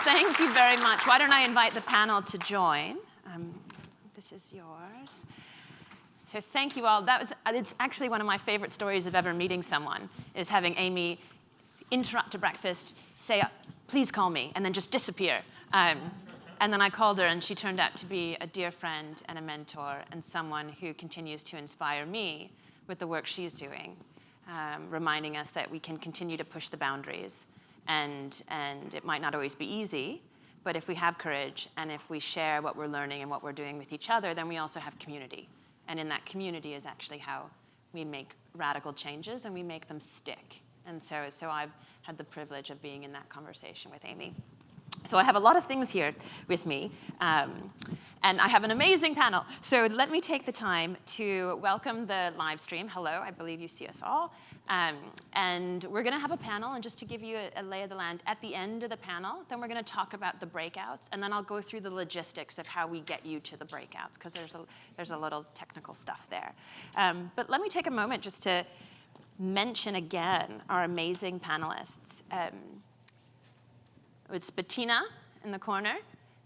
Thank you very much. Why don't I invite the panel to join? This is yours. So thank you all. It's actually one of my favorite stories of ever meeting someone, is having Amy interrupt a breakfast, say, please call me, and then just disappear. And then I called her, and she turned out to be a dear friend and a mentor and someone who continues to inspire me with the work she's doing, reminding us that we can continue to push the boundaries. And it might not always be easy, but if we have courage and if we share what we're learning and what we're doing with each other, then we also have community. And in that community is actually how we make radical changes and we make them stick. And so I've had the privilege of being in that conversation with Amy. So I have a lot of things here with me, and I have an amazing panel. So let me take the time to welcome the live stream. Hello, I believe you see us all. And we're going to have a panel, and just to give you a lay of the land, at the end of the panel, then we're going to talk about the breakouts, and then I'll go through the logistics of how we get you to the breakouts, because there's a little technical stuff there. But let me take a moment just to mention again our amazing panelists. It's Bettina in the corner,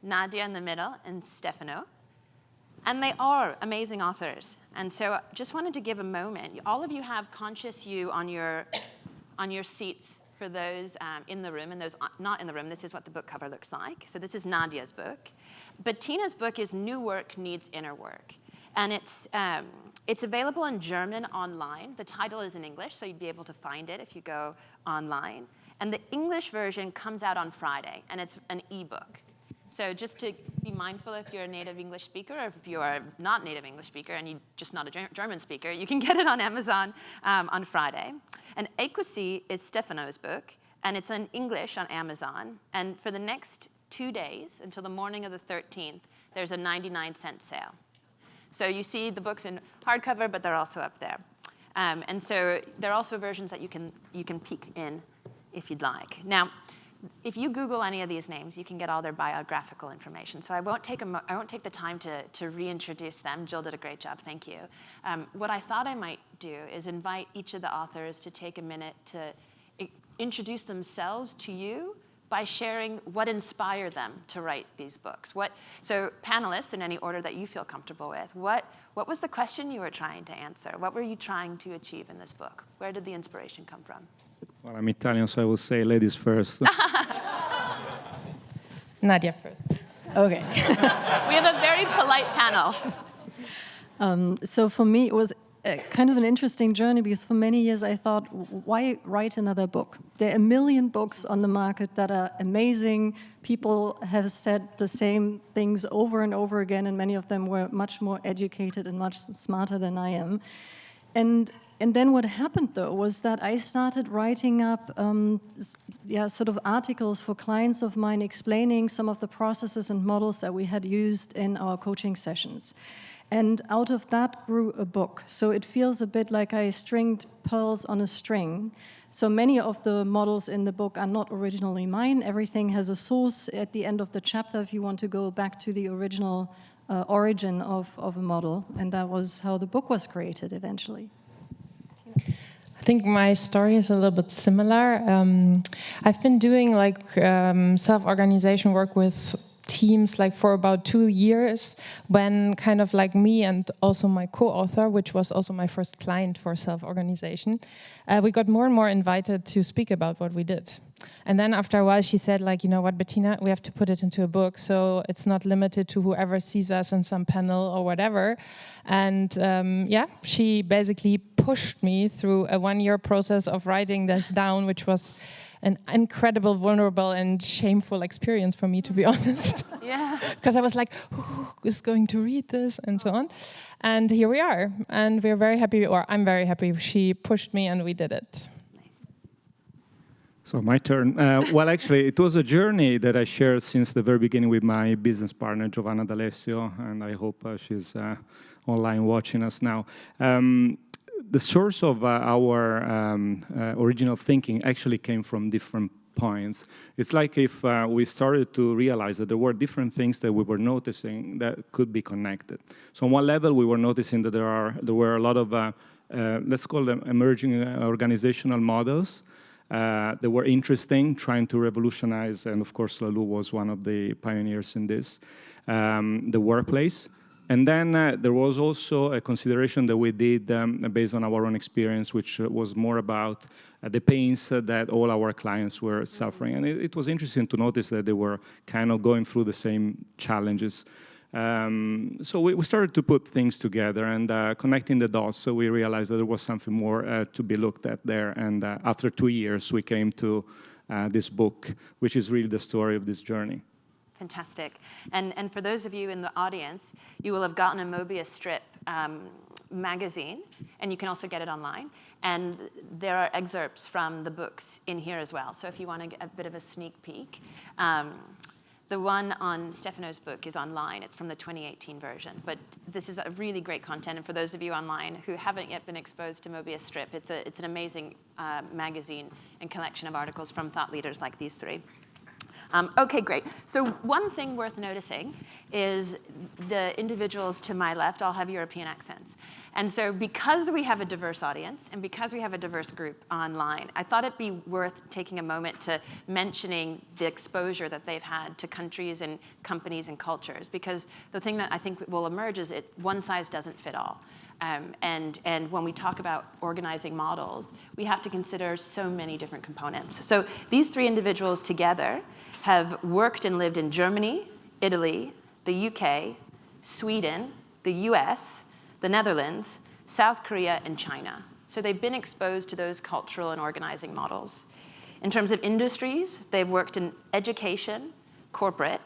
Nadja in the middle, and Stefano. And they are amazing authors. And so just wanted to give a moment. All of you have Conscious You on your seats for those in the room and those not in the room. This is what the book cover looks like. So this is Nadja's book. Bettina's book is New Work Needs Inner Work. And it's available in German online. The title is in English, so you'd be able to find it if you go online. And the English version comes out on Friday, and it's an ebook. So just to be mindful, if you're a native English speaker, or if you are not native English speaker and you're just not a German speaker, you can get it on Amazon on Friday. And Equity is Stefano's book, and it's in English on Amazon. And for the next 2 days, until the morning of the 13th, there's a 99-cent sale. So you see the books in hardcover, but they're also up there. And so there are also versions that you can peek in if you'd like. Now, if you Google any of these names, you can get all their biographical information. So I won't take the time to reintroduce them. Jill did a great job, thank you. What I thought I might do is invite each of the authors to take a minute to introduce themselves to you by sharing what inspired them to write these books. So panelists, in any order that you feel comfortable with, what was the question you were trying to answer? What were you trying to achieve in this book? Where did the inspiration come from? Well, I'm Italian, so I will say ladies first. Nadja first. Okay. We have a very polite panel. So for me, it was kind of an interesting journey, because for many years I thought, why write another book? There are a million books on the market that are amazing. People have said the same things over and over again, and many of them were much more educated and much smarter than I am. And then what happened, though, was that I started writing up sort of articles for clients of mine explaining some of the processes and models that we had used in our coaching sessions. And out of that grew a book. So it feels a bit like I stringed pearls on a string. So many of the models in the book are not originally mine. Everything has a source at the end of the chapter if you want to go back to the original origin of a model. And that was how the book was created eventually. I think my story is a little bit similar. I've been doing self-organization work with teams for about 2 years, when kind of me and also my co-author, which was also my first client for self-organization, we got more and more invited to speak about what we did. And then after a while she said, you know what, Bettina, we have to put it into a book, so it's not limited to whoever sees us in some panel or whatever. And she basically pushed me through a 1-year process of writing this down, which was an incredible, vulnerable, and shameful experience for me, to be honest. Yeah. Because I was like, who is going to read this, and so on. And here we are. And we're very happy, or I'm very happy. She pushed me and we did it. Nice. So my turn. Well, actually, it was a journey that I shared since the very beginning with my business partner, Giovanna D'Alessio, and I hope she's online watching us now. The source of our original thinking actually came from different points. It's like if we started to realize that there were different things that we were noticing that could be connected. So on one level, we were noticing that there were a lot of, let's call them emerging organizational models They were interesting, trying to revolutionize, and of course Laloux was one of the pioneers in this, the workplace. And then there was also a consideration that we did based on our own experience, which was more about the pains that all our clients were suffering. And it was interesting to notice that they were kind of going through the same challenges. So we started to put things together and connecting the dots, so we realized that there was something more to be looked at there. And after 2 years, we came to this book, which is really the story of this journey. Fantastic. And for those of you in the audience, you will have gotten a Mobius strip magazine, and you can also get it online. And there are excerpts from the books in here as well. So if you want to get a bit of a sneak peek, the one on Stefano's book is online. It's from the 2018 version. But this is a really great content. And for those of you online who haven't yet been exposed to Mobius strip, it's an amazing magazine and collection of articles from thought leaders like these three. Okay, great. So one thing worth noticing is the individuals to my left all have European accents. And so because we have a diverse audience and because we have a diverse group online, I thought it'd be worth taking a moment to mentioning the exposure that they've had to countries and companies and cultures. Because the thing that I think will emerge is one size doesn't fit all. And when we talk about organizing models, we have to consider so many different components. So these three individuals together have worked and lived in Germany, Italy, the UK, Sweden, the US, the Netherlands, South Korea, and China. So they've been exposed to those cultural and organizing models. In terms of industries, they've worked in education, corporate,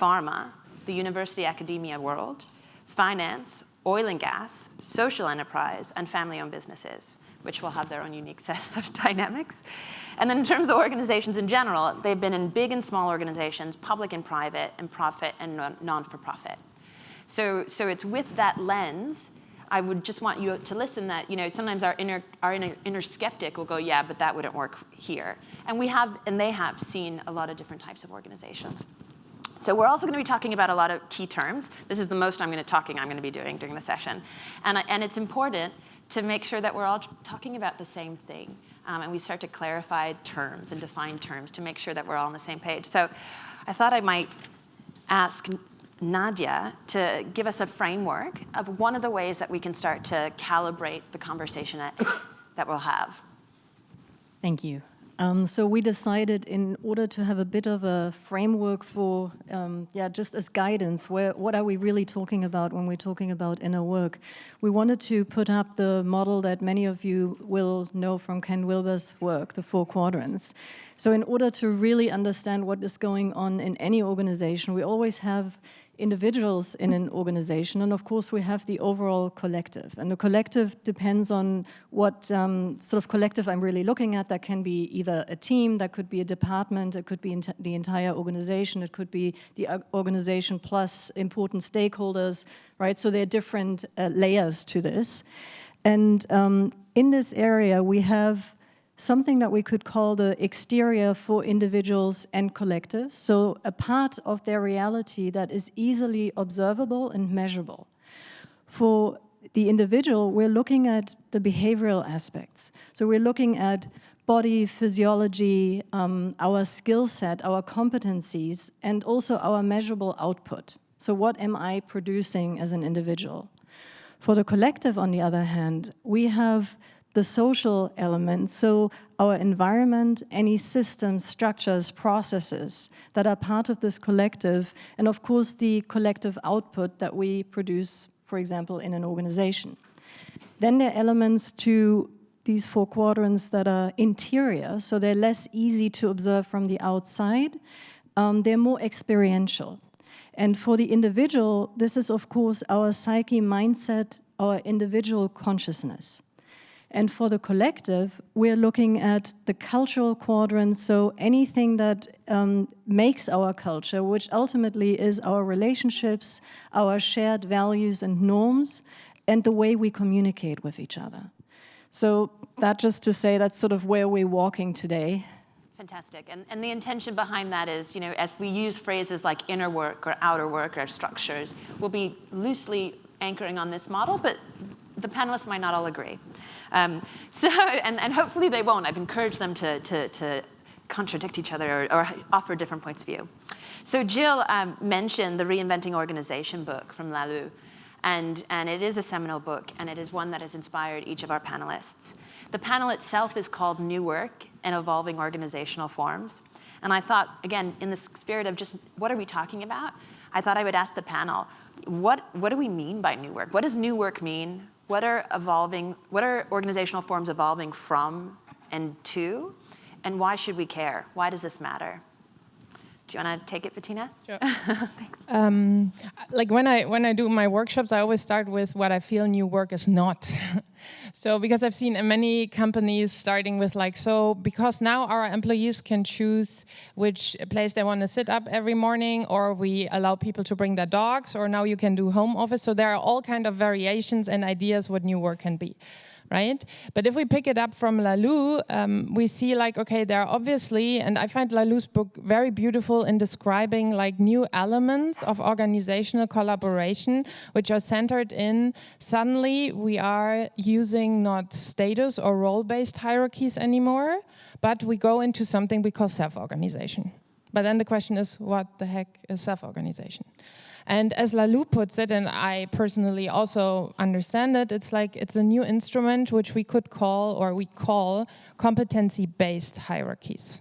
pharma, the university academia world, finance, oil and gas, social enterprise, and family-owned businesses, which will have their own unique set of dynamics. And then in terms of organizations in general, they've been in big and small organizations, public and private, and profit and non-for-profit. So it's with that lens, I would just want you to listen that, sometimes our inner skeptic will go, yeah, but that wouldn't work here. And they have seen a lot of different types of organizations. So we're also going to be talking about a lot of key terms. This is the most I'm going to be doing during the session. And it's important to make sure that we're all talking about the same thing. And we start to clarify terms and define terms to make sure that we're all on the same page. So I thought I might ask Nadja to give us a framework of one of the ways that we can start to calibrate the conversation that we'll have. Thank you. So we decided, in order to have a bit of a framework for, just as guidance, what are we really talking about when we're talking about inner work? We wanted to put up the model that many of you will know from Ken Wilber's work, the 4 quadrants. So in order to really understand what is going on in any organization, we always have individuals in an organization, and of course we have the overall collective. And the collective depends on what sort of collective I'm really looking at. That can be either a team, that could be a department, it could be the entire organization, it could be the organization plus important stakeholders, right? So there are different layers to this. And in this area we have something that we could call the exterior for individuals and collectives, so a part of their reality that is easily observable and measurable. For the individual, we're looking at the behavioral aspects. So we're looking at body, physiology, our skill set, our competencies, and also our measurable output. So what am I producing as an individual? For the collective, on the other hand, we have the social element, so our environment, any systems, structures, processes that are part of this collective, and of course the collective output that we produce, for example, in an organization. Then there are elements to these 4 quadrants that are interior, so they're less easy to observe from the outside. They're more experiential. And for the individual, this is of course our psyche, mindset, our individual consciousness. And for the collective, we're looking at the cultural quadrant, so anything that makes our culture, which ultimately is our relationships, our shared values and norms, and the way we communicate with each other. So that just to say that's sort of where we're walking today. Fantastic. And the intention behind that is, as we use phrases like inner work or outer work or structures, we'll be loosely anchoring on this model, but the panelists might not all agree. And hopefully they won't. I've encouraged them to contradict each other or offer different points of view. So Jill mentioned the Reinventing Organization book from Laloux. And it is a seminal book, and it is one that has inspired each of our panelists. The panel itself is called New Work and Evolving Organizational Forms. And I thought, again, in the spirit of just what are we talking about, I thought I would ask the panel, what do we mean by new work? What does new work mean? What are organizational forms evolving from and to? And why should we care? Why does this matter? Do you want to take it, Bettina? Sure. Thanks. Like when I do my workshops, I always start with what I feel new work is not. So because I've seen many companies starting with like, so because now our employees can choose which place they want to sit up every morning, or we allow people to bring their dogs, or now you can do home office. So there are all kind of variations and ideas what new work can be. Right? But if we pick it up from Laloux, we see like, okay, there are obviously, and I find Laloux's book very beautiful in describing like new elements of organizational collaboration, which are centered in, suddenly we are using not status or role-based hierarchies anymore, but we go into something we call self-organization. But then the question is, what the heck is self-organization? And as Laloux puts it, and I personally also understand it, it's like it's a new instrument which we could call, or we call, competency-based hierarchies.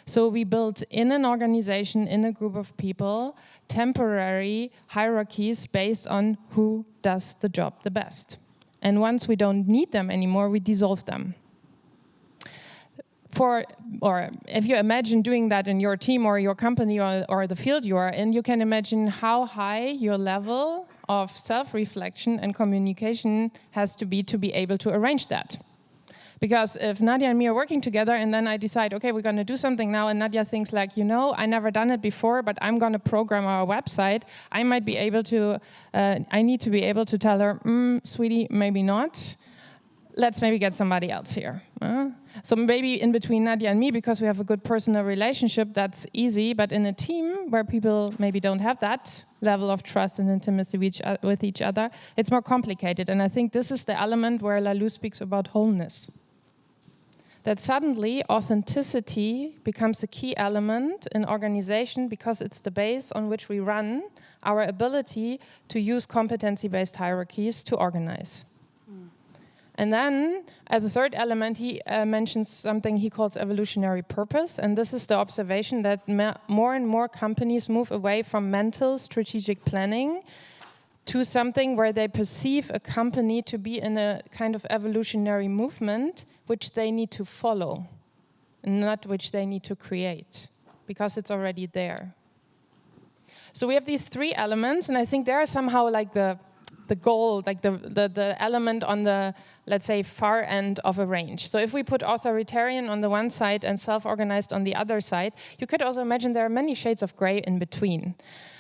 So we build in an organization, in a group of people, temporary hierarchies based on who does the job the best. And once we don't need them anymore, we dissolve them. Or if you imagine doing that in your team or your company or the field you are in, you can imagine how high your level of self-reflection and communication has to be able to arrange that. Because if Nadja and me are working together and then I decide, okay, we're going to do something now, and Nadja thinks like, you know, I never done it before, but I'm going to program our website, I might be able to, I need to be able to tell her, sweetie, maybe not. Let's maybe get somebody else here. So maybe in between Nadja and me, because we have a good personal relationship, that's easy. But in a team where people maybe don't have that level of trust and intimacy with each other, it's more complicated. And I think this is the element where Laloux speaks about wholeness. That suddenly authenticity becomes a key element in organization because it's the base on which we run our ability to use competency-based hierarchies to organize. And then, as the third element, he mentions something he calls evolutionary purpose. And this is the observation that more and more companies move away from mental strategic planning to something where they perceive a company to be in a kind of evolutionary movement which they need to follow, not which they need to create, because it's already there. So we have these three elements, and I think they are somehow like the goal, like the element on the, let's say, far end of a range. So if we put authoritarian on the one side and self-organized on the other side, you could also imagine there are many shades of gray in between.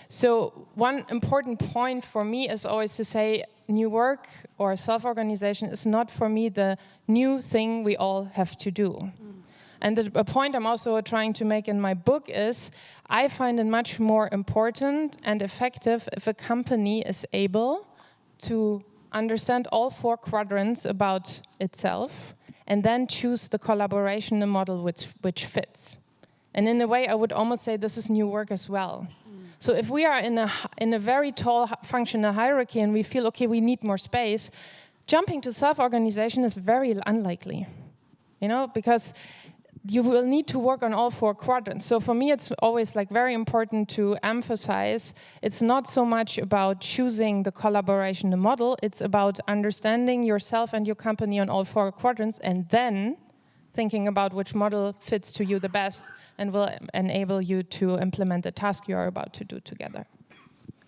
So one important point for me is always to say new work or self-organization is not for me the new thing we all have to do. And a point I'm also trying to make in my book is I find it much more important and effective if a company is able to understand all four quadrants about itself and then choose the collaboration model which fits. And in a way, I would almost say this is new work as well. So if we are in a very tall functional hierarchy and we feel, okay, we need more space, jumping to self-organization is very unlikely, you know, because you will need to work on all four quadrants. So for me, it's always like very important to emphasize it's not so much about choosing the collaboration model, it's about understanding yourself and your company on all four quadrants and then thinking about which model fits to you the best and will enable you to implement the task you are about to do together.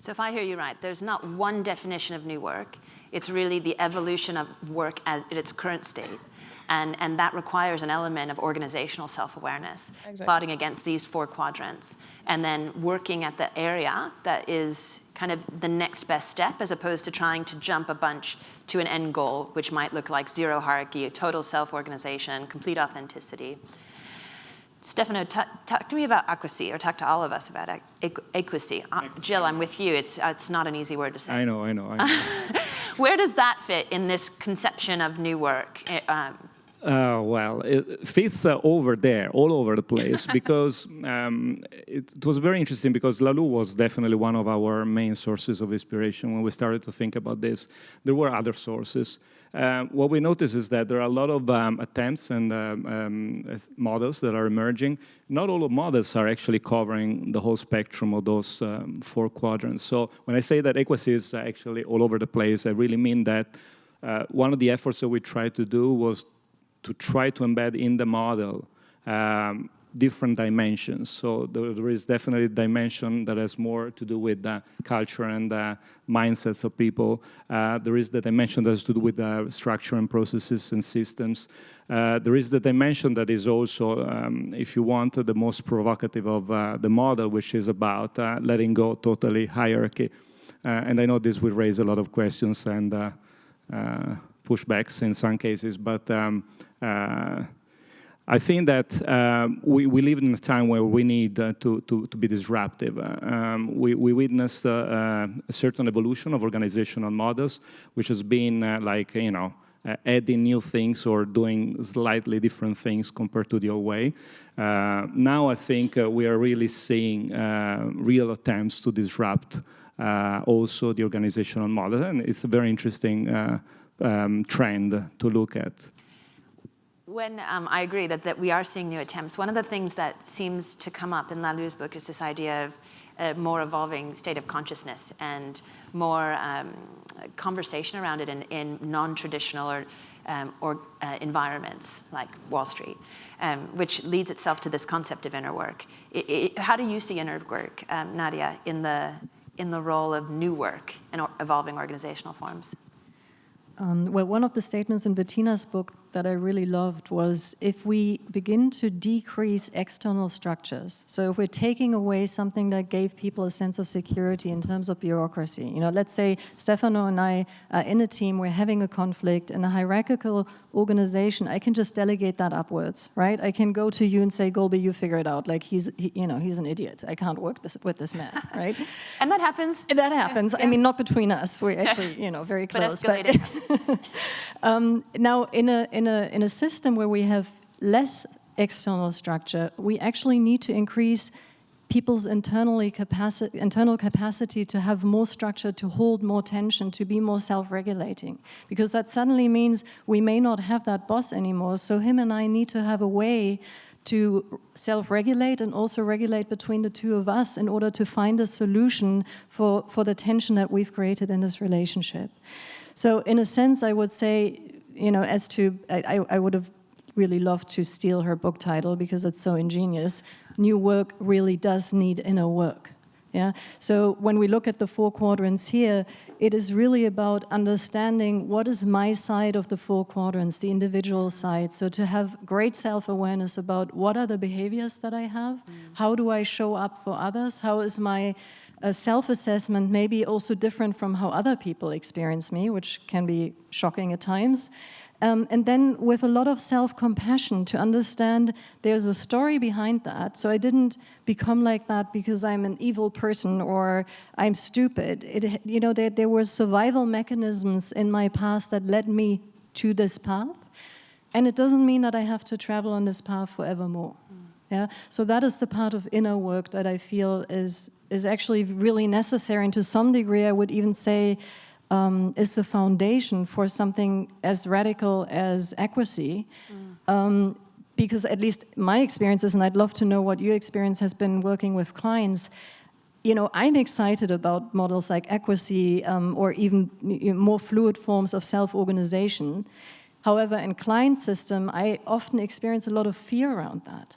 So if I hear you right, there's not one definition of new work. It's really the evolution of work at its current state. And that requires an element of organizational self-awareness, exactly. Plotting against these four quadrants, and then working at the area that is kind of the next best step, as opposed to trying to jump a bunch to an end goal, which might look like zero hierarchy, total self-organization, complete authenticity. Stefano, talk to me about equity, or talk to all of us about equity. Jill, I'm with you. It's not an easy word to say. I know. Where does that fit in this conception of new work? Well, it fits over there, all over the place, because it was very interesting because Laloux was definitely one of our main sources of inspiration when we started to think about this. There were other sources. What we noticed is that there are a lot of attempts and models that are emerging. Not all of models are actually covering the whole spectrum of those 4 quadrants. So when I say that equity is actually all over the place, I really mean that one of the efforts that we tried to do was to try to embed in the model different dimensions. So there is definitely a dimension that has more to do with culture and mindsets of people. There is the dimension that has to do with structure and processes and systems. There is the dimension that is also, if you want, the most provocative of the model, which is about letting go totally hierarchy. And I know this will raise a lot of questions and pushbacks in some cases, but I think that we live in a time where we need to be disruptive. We witnessed a certain evolution of organizational models, which has been adding new things or doing slightly different things compared to the old way. Now I think we are really seeing real attempts to disrupt also the organizational model, and it's a very interesting trend to look at. When I agree that we are seeing new attempts, one of the things that seems to come up in Laloux's book is this idea of a more evolving state of consciousness and more conversation around it in non-traditional or environments like Wall Street, which leads itself to this concept of inner work. How do you see inner work, Nadja, in the role of new work in evolving organizational forms? Well, one of the statements in Bettina's book that I really loved was, if we begin to decrease external structures, so if we're taking away something that gave people a sense of security in terms of bureaucracy, let's say Stefano and I are in a team, we're having a conflict in a hierarchical organization, I can just delegate that upwards, right? I can go to you and say, Golby, you figure it out. Like he's an idiot. I can't work with this man, right? And that happens. That happens. Yeah. I mean, not between us. We're actually, very close. But escalated. Now, in a system where we have less external structure, we actually need to increase people's internal capacity to have more structure, to hold more tension, to be more self-regulating. Because that suddenly means we may not have that boss anymore, so him and I need to have a way to self-regulate and also regulate between the two of us in order to find a solution for the tension that we've created in this relationship. So in a sense, I would say, I would have really loved to steal her book title because it's so ingenious. New work really does need inner work. Yeah. So when we look at the 4 quadrants here, it is really about understanding what is my side of the 4 quadrants, the individual side. So to have great self-awareness about what are the behaviors that I have, how do I show up for others, how is my self-assessment maybe also different from how other people experience me, which can be shocking at times. And then with a lot of self-compassion to understand there's a story behind that. So I didn't become like that because I'm an evil person or I'm stupid. There were survival mechanisms in my past that led me to this path. And it doesn't mean that I have to travel on this path forevermore. Yeah? So that is the part of inner work that I feel is actually really necessary. And to some degree, I would even say, is the foundation for something as radical as equity. Because at least my experiences, and I'd love to know what your experience has been working with clients, I'm excited about models like equity or even more fluid forms of self-organization. However, in client system, I often experience a lot of fear around that.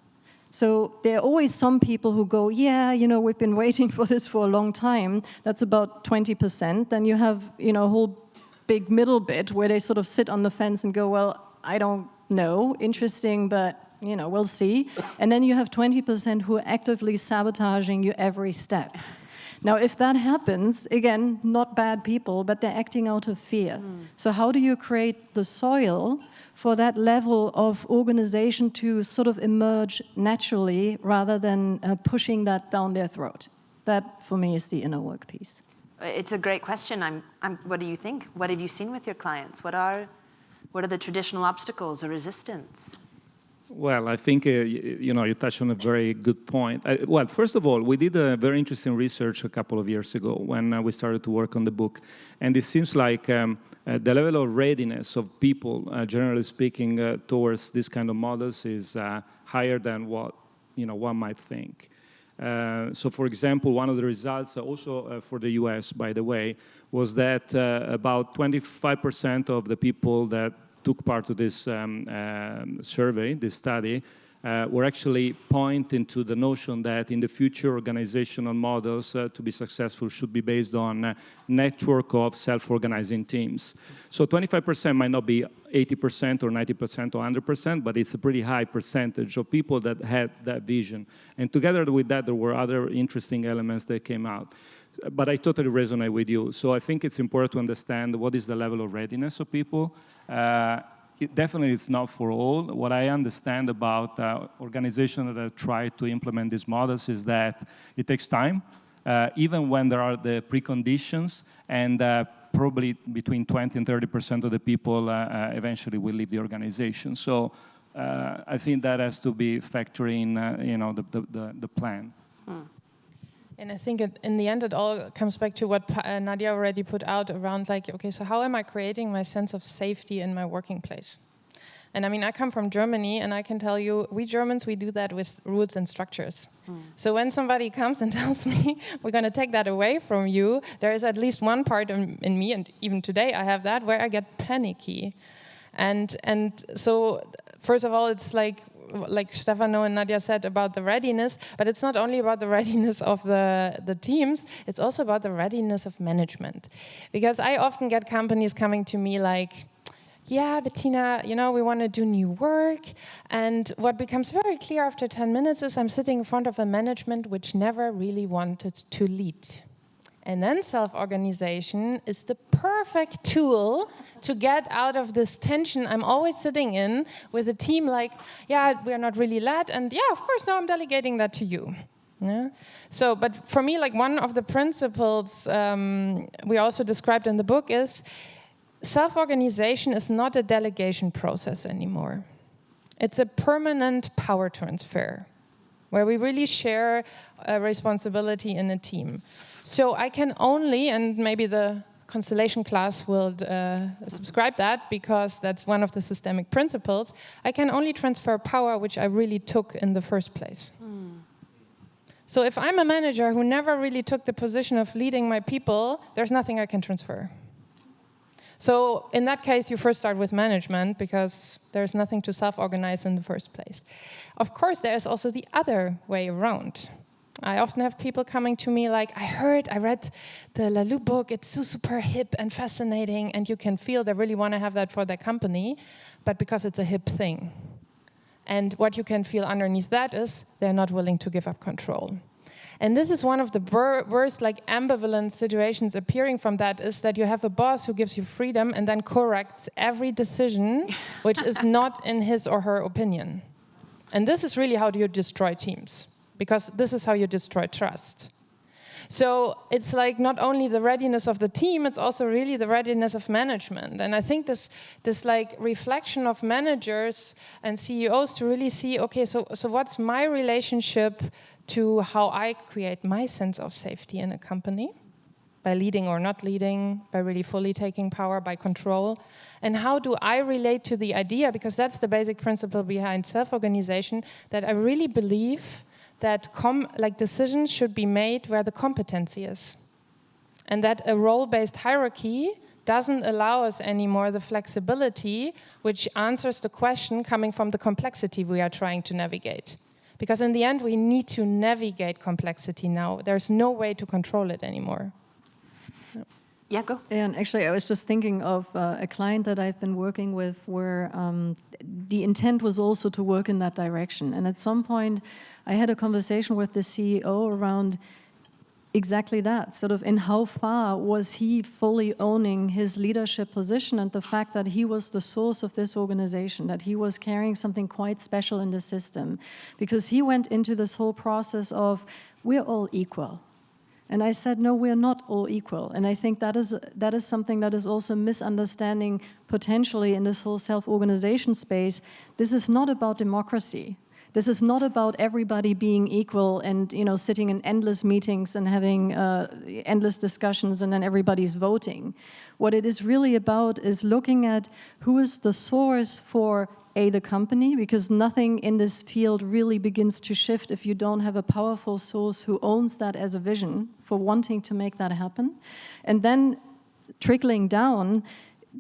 So there are always some people who go, yeah, we've been waiting for this for a long time. That's about 20%. Then you have, a whole big middle bit where they sort of sit on the fence and go, well, I don't know, interesting, but, we'll see. And then you have 20% who are actively sabotaging you every step. Now, if that happens, again, not bad people, but they're acting out of fear. So how do you create the soil for that level of organization to sort of emerge naturally rather than pushing that down their throat? That, for me, is the inner work piece. It's a great question. What do you think? What have you seen with your clients? What are the traditional obstacles or resistance? Well, I think you touched on a very good point. Well, first of all, we did a very interesting research a couple of years ago when we started to work on the book, and it seems like the level of readiness of people, generally speaking, towards this kind of models is higher than what one might think. So, for example, one of the results, also for the US, by the way, was that about 25% of the people that took part of this survey, this study, were actually pointing to the notion that in the future organizational models to be successful should be based on a network of self-organizing teams. So 25% might not be 80% or 90% or 100%, but it's a pretty high percentage of people that had that vision. And together with that, there were other interesting elements that came out. But I totally resonate with you. So I think it's important to understand what is the level of readiness of people. It definitely is not for all. What I understand about organizations that try to implement these models is that it takes time, even when there are the preconditions, and probably between 20 and 30% of the people eventually will leave the organization. So I think that has to be factoring the plan. And I think in the end, it all comes back to what Nadja already put out around, like, okay, so how am I creating my sense of safety in my working place? And I mean, I come from Germany, and I can tell you, we Germans, we do that with rules and structures. So when somebody comes and tells me, we're going to take that away from you, there is at least one part in me, and even today I have that, where I get panicky. And so, first of all, it's like Stefano and Nadja said about the readiness, but it's not only about the readiness of the teams, it's also about the readiness of management. Because I often get companies coming to me like, yeah, Bettina, we want to do new work. And what becomes very clear after 10 minutes is I'm sitting in front of a management which never really wanted to lead. And then self-organization is the perfect tool to get out of this tension I'm always sitting in with a team like, yeah, we're not really led, and yeah, of course, now I'm delegating that to you. Yeah? So, but for me, like one of the principles we also described in the book is self-organization is not a delegation process anymore. It's a permanent power transfer where we really share a responsibility in a team. So I can only, and maybe the Constellation class will subscribe that because that's one of the systemic principles, I can only transfer power which I really took in the first place. So if I'm a manager who never really took the position of leading my people, there's nothing I can transfer. So in that case, you first start with management because there's nothing to self-organize in the first place. Of course, there's also the other way around. I often have people coming to me like, I read the Laloux book, it's so super hip and fascinating, and you can feel they really want to have that for their company, but because it's a hip thing. And what you can feel underneath that is they're not willing to give up control. And this is one of the worst ambivalent situations appearing from that is that you have a boss who gives you freedom and then corrects every decision which is not in his or her opinion. And this is really how you destroy teams, because this is how you destroy trust. So it's like not only the readiness of the team, it's also really the readiness of management. And I think this reflection of managers and CEOs to really see, okay, so what's my relationship to how I create my sense of safety in a company, by leading or not leading, by really fully taking power, by control, and how do I relate to the idea, because that's the basic principle behind self-organization, that I really believe that decisions should be made where the competency is, and that a role-based hierarchy doesn't allow us anymore the flexibility which answers the question coming from the complexity we are trying to navigate. Because in the end, we need to navigate complexity now. There's no way to control it anymore. Yeah, go. And actually, I was just thinking of a client that I've been working with where the intent was also to work in that direction. And at some point, I had a conversation with the CEO around exactly that, sort of in how far was he fully owning his leadership position and the fact that he was the source of this organization, that he was carrying something quite special in the system. Because he went into this whole process of, we're all equal. And I said, no, we're not all equal. And I think that is something that is also misunderstanding potentially in this whole self-organization space. This is not about democracy. This is not about everybody being equal and, you know, sitting in endless meetings and having endless discussions and then everybody's voting. What it is really about is looking at who is the source for the company, because nothing in this field really begins to shift if you don't have a powerful source who owns that as a vision for wanting to make that happen. And then trickling down,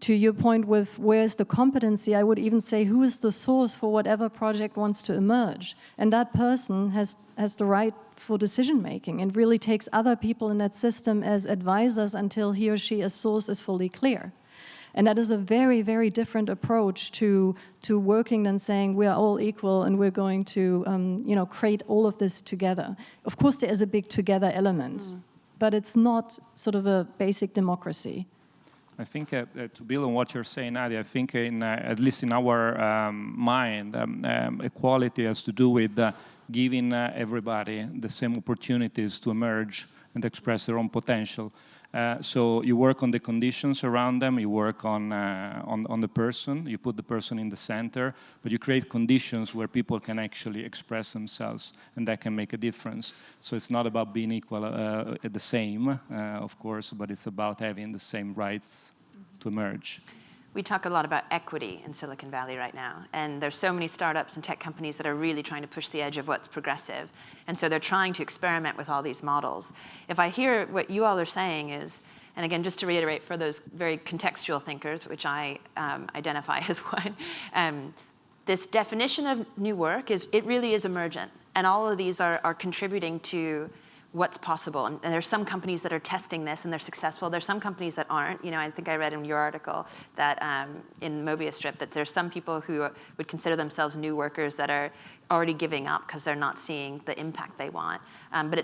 to your point with where's the competency, I would even say who is the source for whatever project wants to emerge. And that person has the right for decision making and really takes other people in that system as advisors until he or she as source is fully clear. And that is a very, very different approach to working than saying we are all equal and we're going to you know, create all of this together. Of course there is a big together element, but it's not sort of a basic democracy. I think to build on what you're saying, Nadja, I think at least in our mind, equality has to do with giving everybody the same opportunities to emerge and express their own potential. So you work on the conditions around them, you work on the person, you put the person in the center, but you create conditions where people can actually express themselves, and that can make a difference. So it's not about being equal, the same, of course, but it's about having the same rights to emerge. We talk a lot about equity in Silicon Valley right now, and there's so many startups and tech companies that are really trying to push the edge of what's progressive, and so they're trying to experiment with all these models. If I hear what you all are saying is, and again, just to reiterate for those very contextual thinkers, which I identify as one, this definition of new work it really is emergent, and all of these are contributing to what's possible. And there's some companies that are testing this and they're successful. There's some companies that aren't. You know, I think I read in your article that in Mobius strip that there's some people who would consider themselves new workers that are already giving up because they're not seeing the impact they want.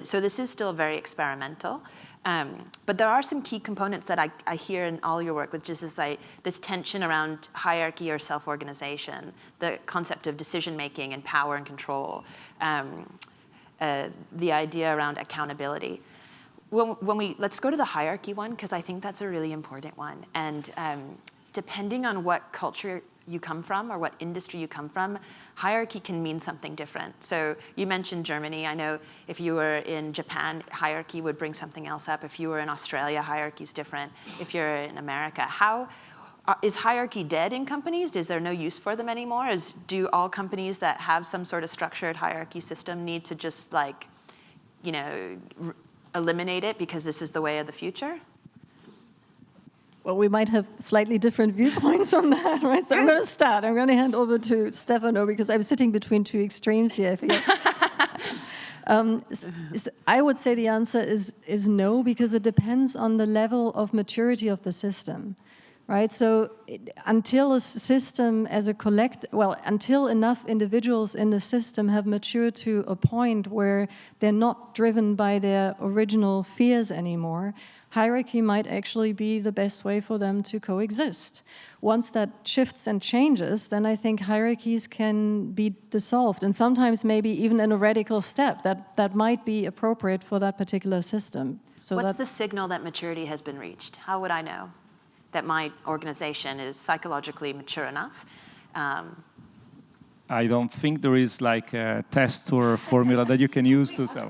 So this is still very experimental. But there are some key components that I hear in all your work, which is this tension around hierarchy or self-organization, the concept of decision-making and power and control, the idea around accountability. Let's go to the hierarchy one, because I think that's a really important one. And depending on what culture you come from or what industry you come from, hierarchy can mean something different. So you mentioned Germany. I know if you were in Japan, hierarchy would bring something else up. If you were in Australia, hierarchy is different. If you're in America, is hierarchy dead in companies? Is there no use for them anymore? Do all companies that have some sort of structured hierarchy system need to just eliminate it because this is the way of the future? Well, we might have slightly different viewpoints on that, right? So I'm going to start. I'm going to hand over to Stefano because I'm sitting between two extremes here, I feel. I would say the answer is no, because it depends on the level of maturity of the system. Right, so until a system as a until enough individuals in the system have matured to a point where they're not driven by their original fears anymore, hierarchy might actually be the best way for them to coexist. Once that shifts and changes, then I think hierarchies can be dissolved, and sometimes maybe even in a radical step that might be appropriate for that particular system. So what's the signal that maturity has been reached? How would I know that my organization is psychologically mature enough? I don't think there is like a test or a formula that you can use to say.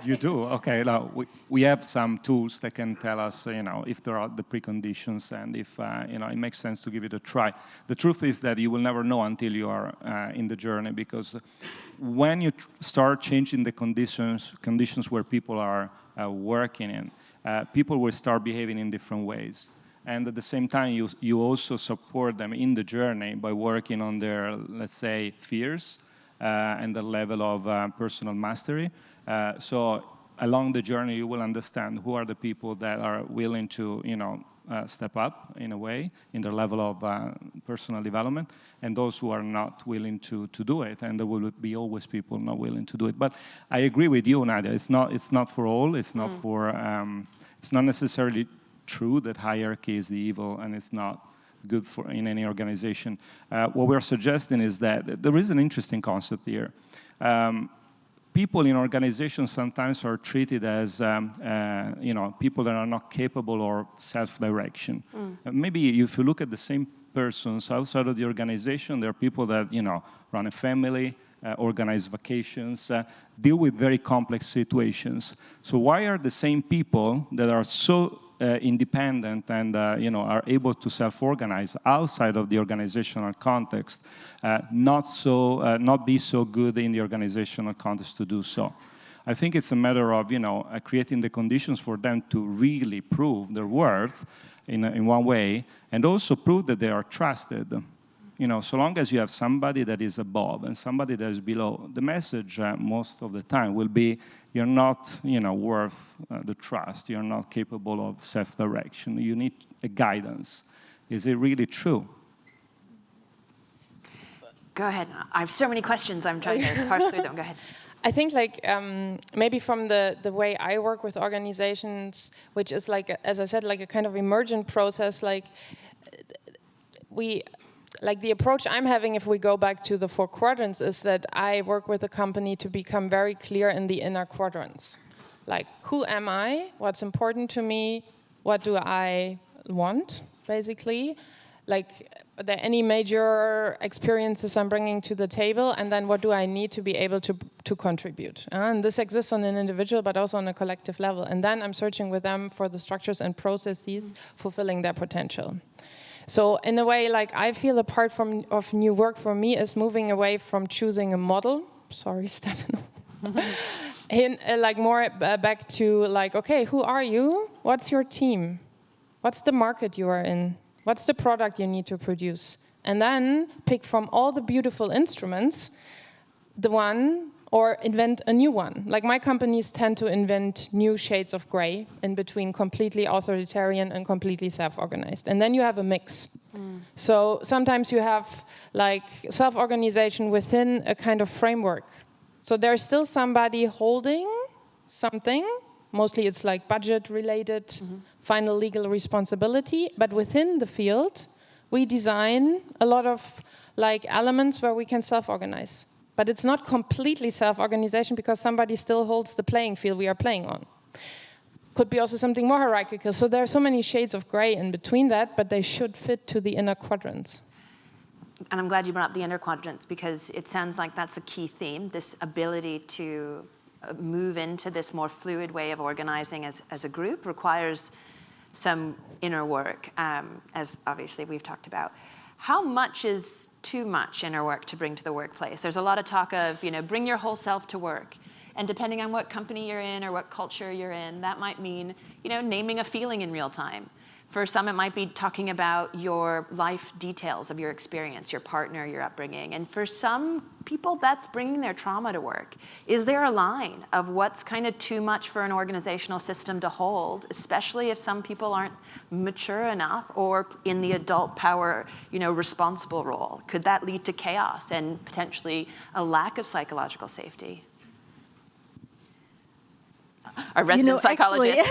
You do? Okay, now we have some tools that can tell us, if there are the preconditions and if, it makes sense to give it a try. The truth is that you will never know until you are in the journey, because when you start changing the conditions where people are working in, people will start behaving in different ways. And at the same time, you also support them in the journey by working on their, let's say, fears and the level of personal mastery. So along the journey, you will understand who are the people that are willing to, step up in a way in their level of personal development, and those who are not willing to do it. And there will be always people not willing to do it. But I agree with you, Nadja. It's not for all. It's not for. It's not necessarily true that hierarchy is the evil and it's not good for in any organization. What we're suggesting is that there is an interesting concept here. people in organizations sometimes are treated as people that are not capable or self-direction. Maybe if you look at the same persons outside of the organization, there are people that run a family, organize vacations, deal with very complex situations. So why are the same people that are so independent and are able to self-organize outside of the organizational context, not be so good in the organizational context to do so? I think it's a matter of creating the conditions for them to really prove their worth in one way, and also prove that they are trusted. So long as you have somebody that is above and somebody that is below, the message most of the time will be, you're not, worth the trust. You're not capable of self-direction. You need a guidance. Is it really true? Go ahead. I have so many questions. I'm trying to parse through them. Go ahead. I think maybe from the way I work with organizations, which is as I said, like a kind of emergent process, the approach I'm having, if we go back to the 4 quadrants, is that I work with a company to become very clear in the inner quadrants. Like, who am I? What's important to me? What do I want, basically? Are there any major experiences I'm bringing to the table? And then what do I need to be able to contribute? And this exists on an individual, but also on a collective level. And then I'm searching with them for the structures and processes fulfilling their potential. So in a way, I feel a part of new work for me is moving away from choosing a model. Sorry, Stefano. More back to okay, who are you? What's your team? What's the market you are in? What's the product you need to produce? And then pick from all the beautiful instruments the one, or invent a new one. My companies tend to invent new shades of gray in between completely authoritarian and completely self-organized. And then you have a mix. So sometimes you have self-organization within a kind of framework. So there's still somebody holding something. Mostly it's budget-related, final legal responsibility. But within the field, we design a lot of elements where we can self-organize. But it's not completely self-organization because somebody still holds the playing field we are playing on. Could be also something more hierarchical. So there are so many shades of gray in between that, but they should fit to the inner quadrants. And I'm glad you brought up the inner quadrants, because it sounds like that's a key theme, this ability to move into this more fluid way of organizing as a group requires some inner work, as obviously we've talked about. How much is too much inner work to bring to the workplace? There's a lot of talk of, bring your whole self to work. And depending on what company you're in or what culture you're in, that might mean, naming a feeling in real time. For some, it might be talking about your life details of your experience, your partner, your upbringing. And for some people, that's bringing their trauma to work. Is there a line of what's kind of too much for an organizational system to hold, especially if some people aren't mature enough or in the adult power, responsible role? Could that lead to chaos and potentially a lack of psychological safety? Our resident psychologist.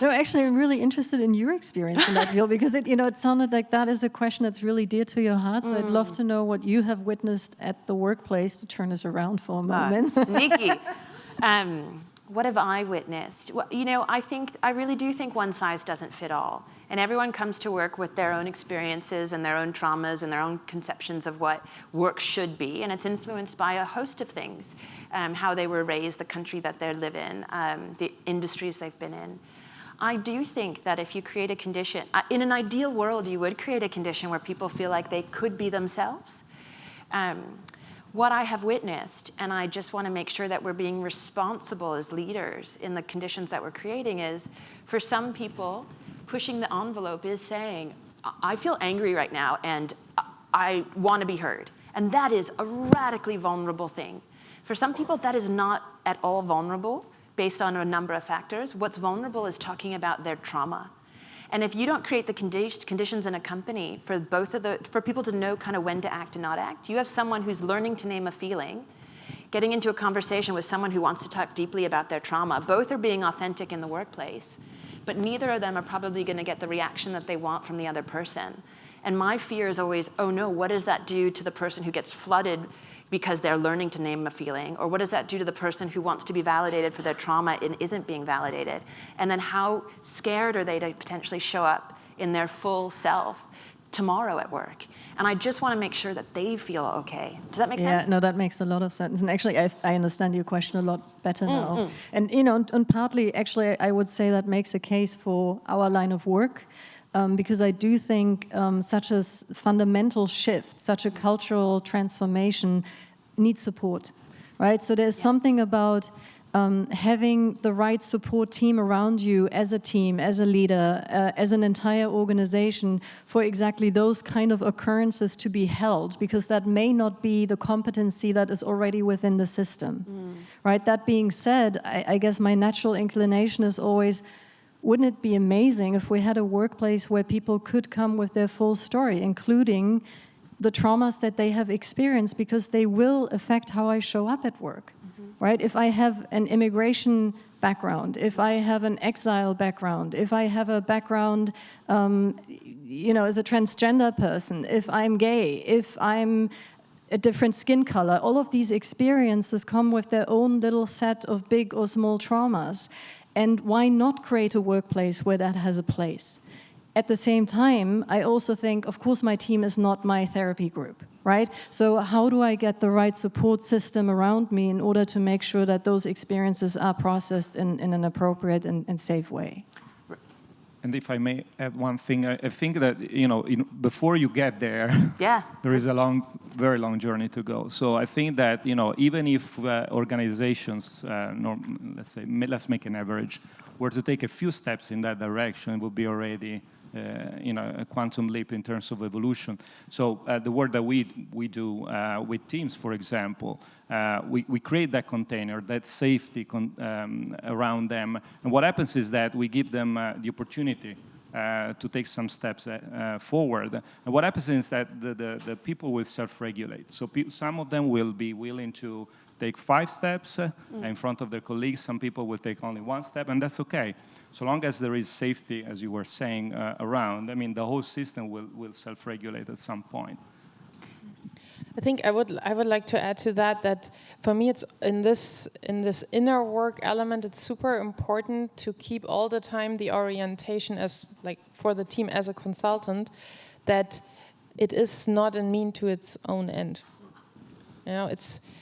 Actually, I'm really interested in your experience in that field, because it sounded like that is a question that's really dear to your heart. So I'd love to know what you have witnessed at the workplace to turn us around for a moment. Sneaky. What have I witnessed? Well, I really do think one size doesn't fit all. And everyone comes to work with their own experiences and their own traumas and their own conceptions of what work should be. And it's influenced by a host of things, how they were raised, the country that they live in, the industries they've been in. I do think that if you create a condition, in an ideal world, you would create a condition where people feel like they could be themselves. What I have witnessed, and I just want to make sure that we're being responsible as leaders in the conditions that we're creating, is for some people, pushing the envelope is saying, I feel angry right now and I want to be heard. And that is a radically vulnerable thing. For some people, that is not at all vulnerable based on a number of factors. What's vulnerable is talking about their trauma. And if you don't create the conditions in a company for for people to know kind of when to act and not act, you have someone who's learning to name a feeling, getting into a conversation with someone who wants to talk deeply about their trauma. Both are being authentic in the workplace, but neither of them are probably going to get the reaction that they want from the other person. And my fear is always, oh no, what does that do to the person who gets flooded, because they're learning to name a feeling? Or what does that do to the person who wants to be validated for their trauma and isn't being validated? And then how scared are they to potentially show up in their full self tomorrow at work? And I just want to make sure that they feel okay. Does that make sense? Yeah, no, that makes a lot of sense. And actually, I understand your question a lot better now. And, you know, and partly, actually, I would say that makes a case for our line of work. Because I do think such a fundamental shift, such a cultural transformation needs support, right? So there's something about having the right support team around you as a team, as a leader, as an entire organization for exactly those kind of occurrences to be held, because that may not be the competency that is already within the system, right? That being said, I guess my natural inclination is always, wouldn't it be amazing if we had a workplace where people could come with their full story, including the traumas that they have experienced, because they will affect how I show up at work, right? If I have an immigration background, if I have an exile background, if I have a background, you know, as a transgender person, if I'm gay, if I'm a different skin color, all of these experiences come with their own little set of big or small traumas. And why not create a workplace where that has a place? At the same time, I also think, of course, my team is not my therapy group, right? So how do I get the right support system around me in order to make sure that those experiences are processed in an appropriate and safe way? And if I may add one thing, I think that, you know, before you get there, there is a very long journey to go. So I think that, you know, even if organizations, let's make an average, were to take a few steps in that direction, it would be already, you know, a quantum leap in terms of evolution. So the work that we do with teams, for example, we create that container, that safety around them. And what happens is that we give them the opportunity to take some steps forward. And what happens is that the people will self-regulate. So some of them will be willing to take 5 steps in front of their colleagues. Some people will take only 1 step, and that's okay. So long as there is safety, as you were saying, around, I mean, the whole system will self-regulate at some point. I think I would like to add to that for me, it's in this inner work element, it's super important to keep all the time the orientation as, like, for the team as a consultant, that it is not a mean to its own end. You know,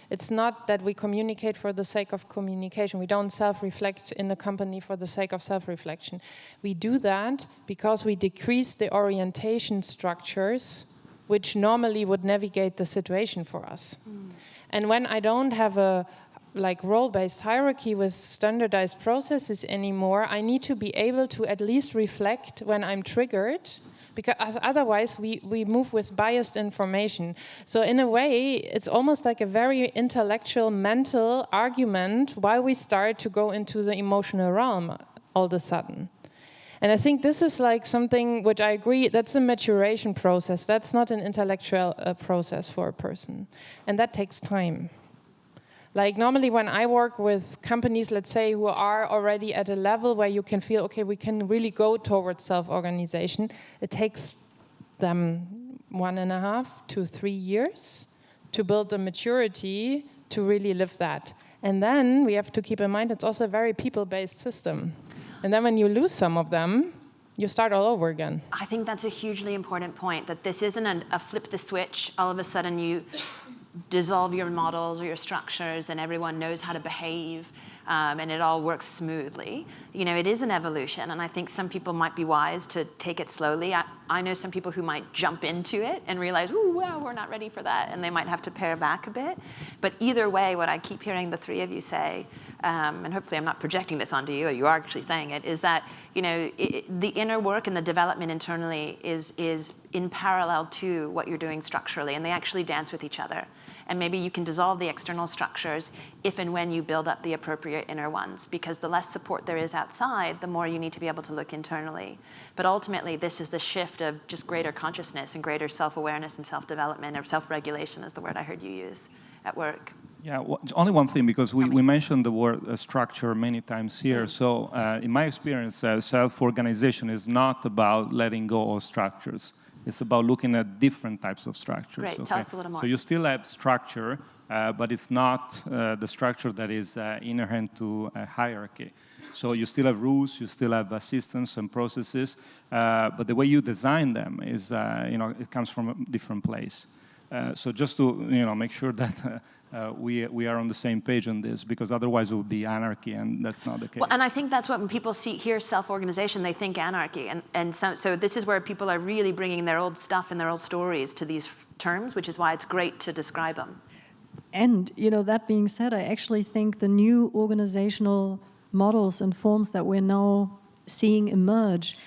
it's not that we communicate for the sake of communication. We don't self-reflect in the company for the sake of self-reflection. We do that because we decrease the orientation structures which normally would navigate the situation for us. And when I don't have a role-based hierarchy with standardized processes anymore, I need to be able to at least reflect when I'm triggered, because otherwise we move with biased information. So in a way, it's almost like a very intellectual, mental argument why we start to go into the emotional realm all of a sudden. And I think this is like something which I agree, that's a maturation process. That's not an intellectual process for a person. And that takes time. Like normally when I work with companies, let's say, who are already at a level where you can feel, okay, we can really go towards self-organization, it takes them 1.5 to 3 years to build the maturity to really live that. And then we have to keep in mind it's also a very people-based system. And then when you lose some of them, you start all over again. I think that's a hugely important point, that this isn't a flip the switch, all of a sudden you dissolve your models or your structures and everyone knows how to behave and it all works smoothly. You know, it is an evolution, and I think some people might be wise to take it slowly. I know some people who might jump into it and realize, ooh, well, we're not ready for that, and they might have to pare back a bit. But either way, what I keep hearing the three of you say, and hopefully I'm not projecting this onto you, or you are actually saying it, is that, you know, the inner work and the development internally is in parallel to what you're doing structurally, and they actually dance with each other. And maybe you can dissolve the external structures if and when you build up the appropriate inner ones, because the less support there is outside, the more you need to be able to look internally. But ultimately, this is the shift of just greater consciousness and greater self-awareness and self-development, or self-regulation is the word I heard you use at work. Yeah, well, only one thing, because we mentioned the word structure many times here. So in my experience, self-organization is not about letting go of structures. It's about looking at different types of structures. Great, tell us a little more. So you still have structure, but it's not the structure that is inherent to a hierarchy. So you still have rules, you still have systems and processes, but the way you design them is, it comes from a different place. So just to make sure that we are on the same page on this, because otherwise it would be anarchy, and that's not the case. Well, and I think that's what when people hear self-organization, they think anarchy, and so this is where people are really bringing their old stuff and their old stories to these terms, which is why it's great to describe them. And, that being said, I actually think the new organizational models and forms that we're now seeing emerge,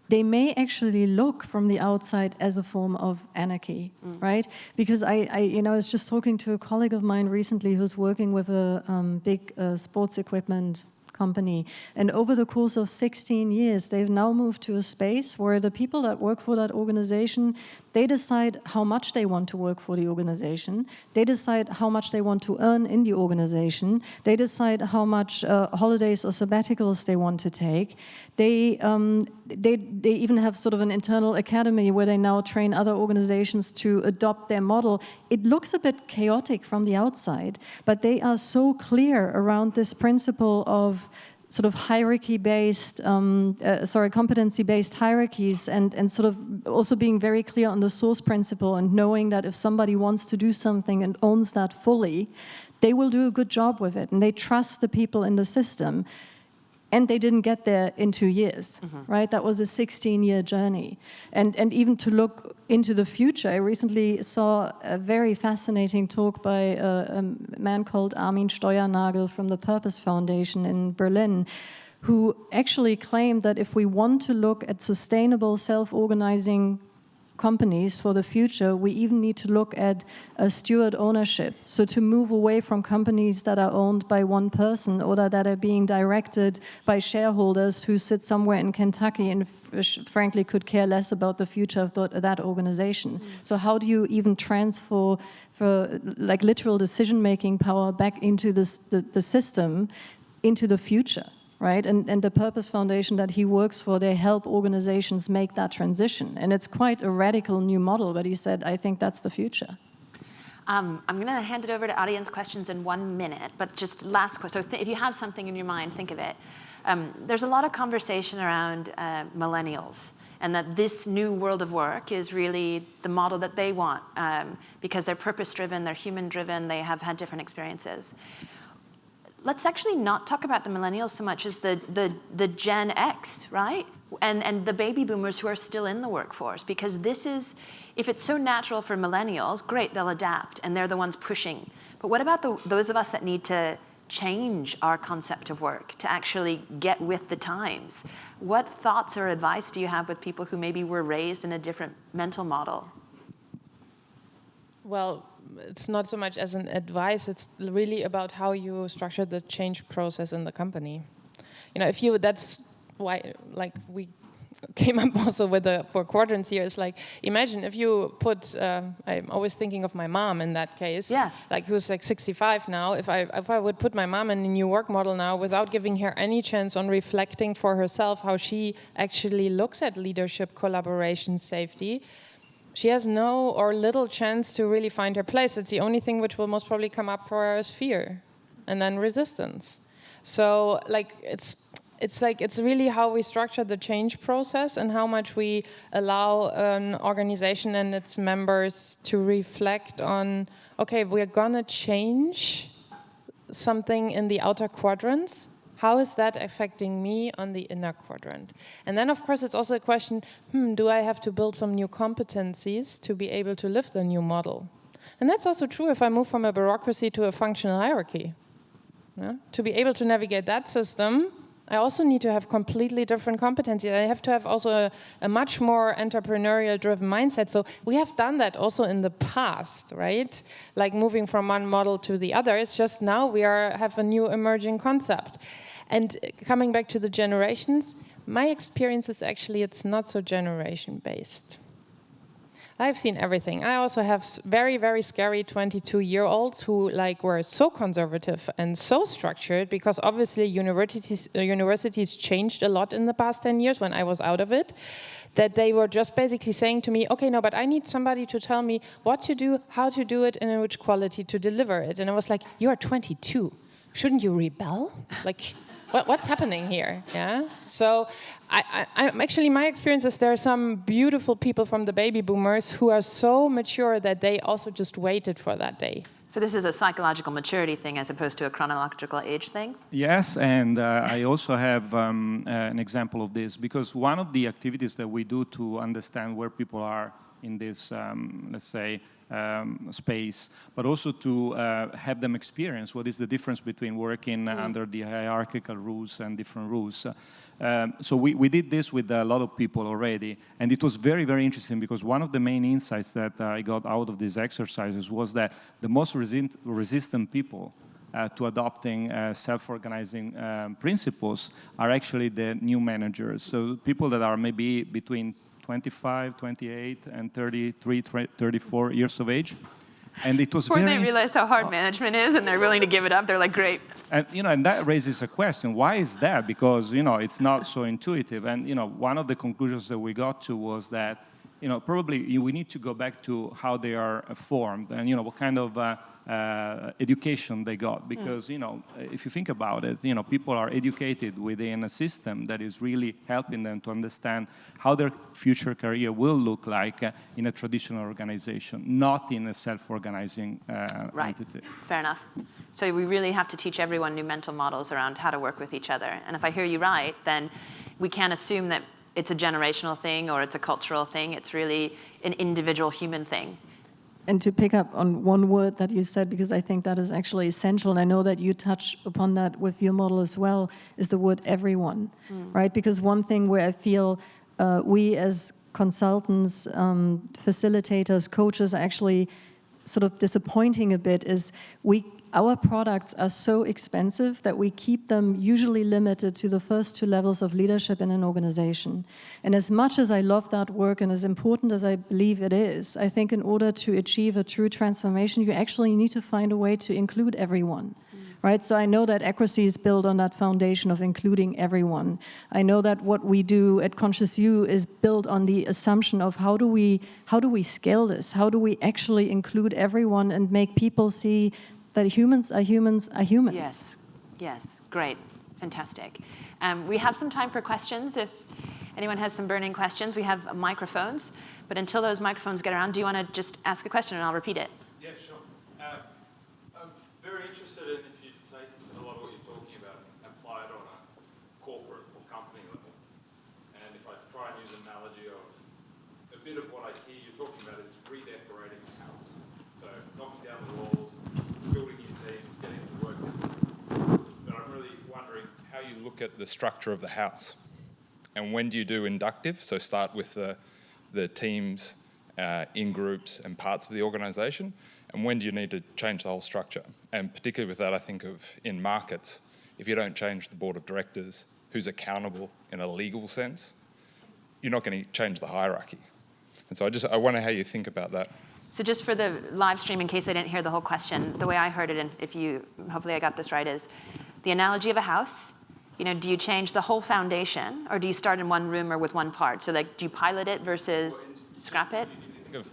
they may actually look from the outside as a form of anarchy, right? Because I was just talking to a colleague of mine recently who's working with a big sports equipment company. And over the course of 16 years, they've now moved to a space where the people that work for that organization, they decide how much they want to work for the organization. They decide how much they want to earn in the organization. They decide how much holidays or sabbaticals they want to take. They even have sort of an internal academy where they now train other organizations to adopt their model. It looks a bit chaotic from the outside, but they are so clear around this principle of sort of hierarchy-based, competency-based hierarchies, and sort of also being very clear on the source principle and knowing that if somebody wants to do something and owns that fully, they will do a good job with it, and they trust the people in the system. And they didn't get there in 2 years, right? That was a 16-year journey. And even to look into the future, I recently saw a very fascinating talk by a man called Armin Steuernagel from the Purpose Foundation in Berlin, who actually claimed that if we want to look at sustainable self-organizing companies for the future, we even need to look at steward ownership. So to move away from companies that are owned by one person or that are being directed by shareholders who sit somewhere in Kentucky and frankly could care less about the future of that organization. So how do you even transfer literal decision-making power back into the system, into the future? Right? And the Purpose Foundation that he works for, they help organizations make that transition. And it's quite a radical new model, but he said, I think that's the future. I'm going to hand it over to audience questions in 1 minute, but just last question. So if you have something in your mind, think of it. There's a lot of conversation around millennials, and that this new world of work is really the model that they want, because they're purpose-driven, they're human-driven, they have had different experiences. Let's actually not talk about the millennials so much as the Gen X, right? And the baby boomers who are still in the workforce, because this is, if it's so natural for millennials, great, they'll adapt, and they're the ones pushing. But what about those of us that need to change our concept of work, to actually get with the times? What thoughts or advice do you have with people who maybe were raised in a different mental model? Well, it's not so much as an advice, it's really about how you structure the change process in the company. That's why, we came up also with the 4 quadrants here. It's like, imagine if you put, I'm always thinking of my mom in that case, who's 65 now. If I would put my mom in a new work model now without giving her any chance on reflecting for herself how she actually looks at leadership, collaboration, safety, she has no or little chance to really find her place. It's the only thing which will most probably come up for her is fear, and then resistance. So, it's really how we structure the change process and how much we allow an organization and its members to reflect on, okay, we're gonna change something in the outer quadrants. How is that affecting me on the inner quadrant? And then, of course, it's also a question, do I have to build some new competencies to be able to live the new model? And that's also true if I move from a bureaucracy to a functional hierarchy. Yeah? To be able to navigate that system, I also need to have completely different competencies. I have to have also a much more entrepreneurial-driven mindset. So we have done that also in the past, right? Like moving from one model to the other. It's just now we have a new emerging concept. And coming back to the generations, my experience is actually it's not so generation-based. I've seen everything. I also have very, very scary 22-year-olds who were so conservative and so structured, because obviously universities changed a lot in the past 10 years when I was out of it, that they were just basically saying to me, okay, no, but I need somebody to tell me what to do, how to do it, and in which quality to deliver it. And I was like, you are 22. Shouldn't you rebel? What's happening here? Yeah. So, I'm actually, my experience is there are some beautiful people from the baby boomers who are so mature that they also just waited for that day. So this is a psychological maturity thing as opposed to a chronological age thing? Yes, and I also have an example of this, because one of the activities that we do to understand where people are in this, let's say, space, but also to have them experience what is the difference between working under the hierarchical rules and different rules. So we did this with a lot of people already, and it was very, very interesting, because one of the main insights that I got out of these exercises was that the most resistant people to adopting self-organizing principles are actually the new managers. So people that are maybe between 25, 28, and 33, 34 years of age. And it was Before they realize how hard management is and they're willing to give it up, they're like, great. And, and that raises a question. Why is that? Because, it's not so intuitive. And, one of the conclusions that we got to was that, probably we need to go back to how they are formed and, what kind of education they got. Because, if you think about it, people are educated within a system that is really helping them to understand how their future career will look like in a traditional organization, not in a self-organizing entity. Fair enough. So we really have to teach everyone new mental models around how to work with each other. And if I hear you right, then we can't assume that it's a generational thing or it's a cultural thing. It's really an individual human thing. And to pick up on one word that you said, because I think that is actually essential, and I know that you touch upon that with your model as well, is the word everyone, right? Because one thing where I feel we as consultants, facilitators, coaches are actually sort of disappointing a bit is our products are so expensive that we keep them usually limited to the first two levels of leadership in an organization. And as much as I love that work and as important as I believe it is, I think in order to achieve a true transformation, you actually need to find a way to include everyone. Right? So I know that accuracy is built on that foundation of including everyone. I know that what we do at Conscious You is built on the assumption of how do we scale this? How do we actually include everyone and make people see that humans are humans are humans? Yes, great, fantastic. We have some time for questions. If anyone has some burning questions, we have microphones. But until those microphones get around, do you want to just ask a question and I'll repeat it? Yeah, sure. I'm very interested in if you take a lot of what you're talking about and apply it on a corporate or company level. And if I try and use an analogy of a bit of what I hear you talking about is redecorating a house. So knocking down the walls, building new teams, getting it to work. But I'm really wondering how you look at the structure of the house. And when do you do inductive? So start with the teams in groups and parts of the organization. And when do you need to change the whole structure? And particularly with that, I think of in markets, if you don't change the board of directors, who's accountable in a legal sense, you're not going to change the hierarchy. And so I wonder how you think about that. So just for the live stream, in case I didn't hear the whole question, the way I heard it, and hopefully I got this right, is the analogy of a house. Do you change the whole foundation, or do you start in one room or with one part? So do you pilot it versus scrap it?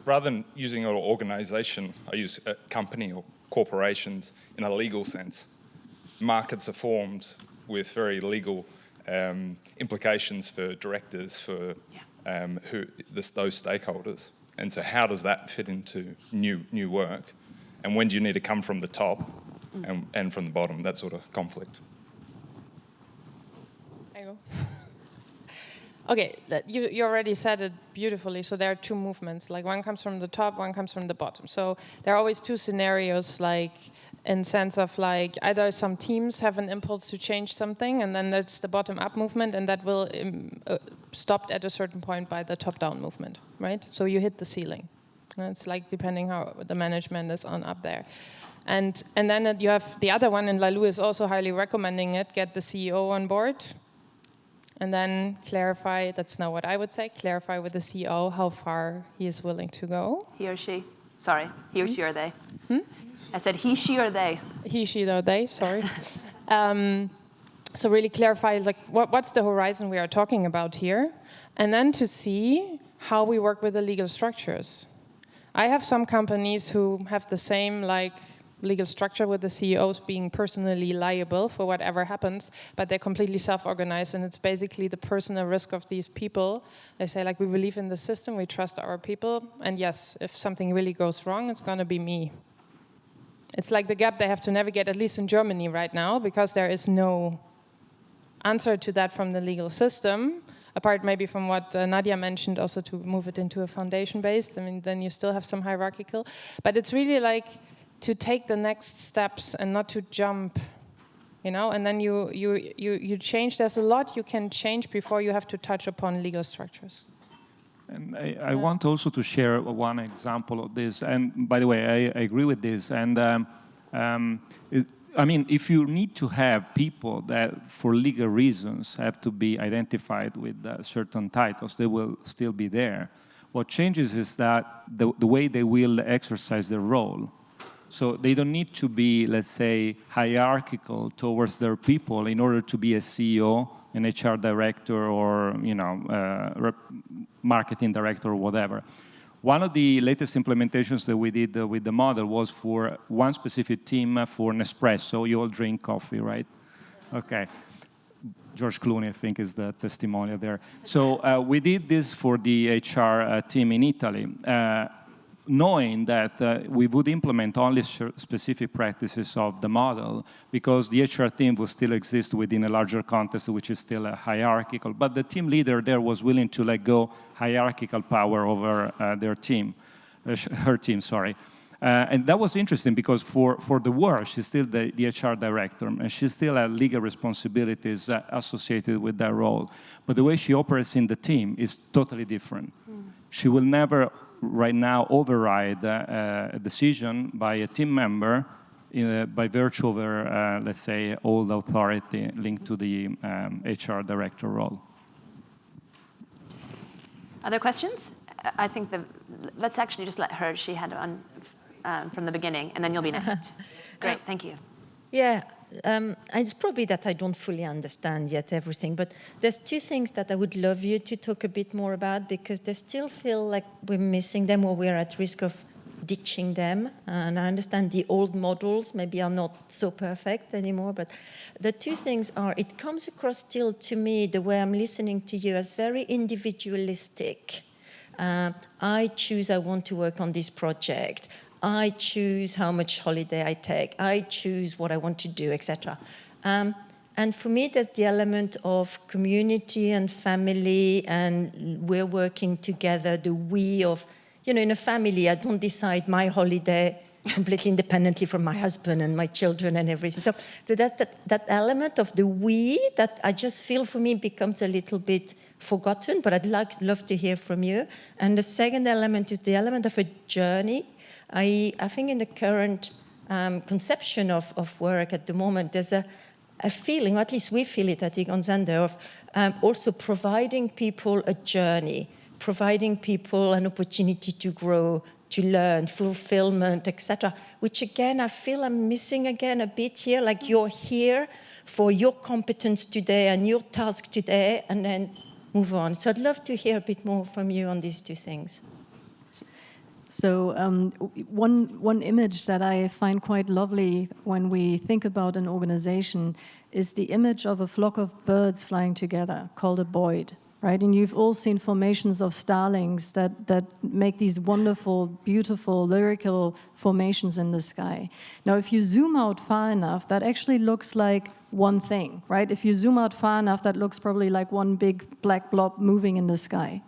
Rather than using an organization, I use a company or corporations in a legal sense. Markets are formed with very legal implications for directors, for those stakeholders. And so how does that fit into new work? And when do you need to come from the top and from the bottom, that sort of conflict? Okay, you already said it beautifully. So there are two movements. One comes from the top, one comes from the bottom. So there are always two scenarios, in sense of either some teams have an impulse to change something, and then that's the bottom-up movement, and that will stopped at a certain point by the top-down movement, right? So you hit the ceiling. And it's depending how the management is on up there. And then you have the other one, and Laloux is also highly recommending it, get the CEO on board. and then clarify, that's not what I would say, clarify with the CEO how far he is willing to go. He or she? Sorry, he or she or they? I said he, she, or they. He, she, or they, sorry. So really clarify, like, what's the horizon we are talking about here? And then to see how we work with the legal structures. I have some companies who have the same, like, legal structure with the CEOs being personally liable for whatever happens, but they're completely self-organized, and it's basically the personal risk of these people. They say, like, we believe in the system, we trust our people, and yes, if something really goes wrong, it's going to be me. It's like the gap they have to navigate, at least in Germany right now, because there is no answer to that from the legal system, apart maybe from what Nadja mentioned, also to move it into a foundation-based. I mean, then you still have some hierarchical. But it's really like to take the next steps and not to jump, you know, and then you change. There's a lot you can change before you have to touch upon legal structures. And I want also to share one example of this. And by the way, I agree with this. And I mean, if you need to have people that, for legal reasons, have to be identified with certain titles, they will still be there. What changes is that the way they will exercise their role. So they don't need to be, let's say, hierarchical towards their people in order to be a CEO, an HR director, or, you know, marketing director or whatever. One of the latest implementations that we did with the model was for one specific team for Nespresso. You all drink coffee, right? Okay. George Clooney, I think, is the testimonial there. So we did this for the HR team in Italy, knowing that we would implement only specific practices of the model, because the HR team will still exist within a larger context, which is still hierarchical. But the team leader there was willing to let go hierarchical power over their team, her team, sorry. And that was interesting because for the work, she's still the HR director, and she still has legal responsibilities associated with that role. But the way she operates in the team is totally different. She will never, right now, override a decision by a team member by virtue of her, let's say, old authority linked to the HR director role. Other questions? I think let's actually just let her, she had on from the beginning, and then you'll be next. Great, thank you. Yeah, it's probably that I don't fully understand yet everything, but there's two things that I would love you to talk a bit more about, because they still feel like we're missing them or we're at risk of ditching them. And I understand the old models maybe are not so perfect anymore, but the two things are, it comes across still to me, the way I'm listening to you, as very individualistic. I choose I want to work on this project. I choose how much holiday I take. I choose what I want to do, etc. And for me, there's the element of community and family, and we're working together, the we of, you know, in a family, I don't decide my holiday completely independently from my husband and my children and everything. So that element of the we that I just feel for me becomes a little bit forgotten, but I'd love to hear from you. And the second element is the element of a journey. I think in the current conception of work at the moment, there's a feeling, or at least we feel it at Egon Zehnder, of also providing people a journey, providing people an opportunity to grow, to learn, fulfillment, etc. Which again, I feel I'm missing again a bit here, like you're here for your competence today and your task today, and then move on. So I'd love to hear a bit more from you on these two things. So one image that I find quite lovely when we think about an organization is the image of a flock of birds flying together called a boyd, right? And you've all seen formations of starlings that make these wonderful, beautiful, lyrical formations in the sky. Now, if you zoom out far enough, that actually looks like one thing, right? If you zoom out far enough, that looks probably like one big black blob moving in the sky.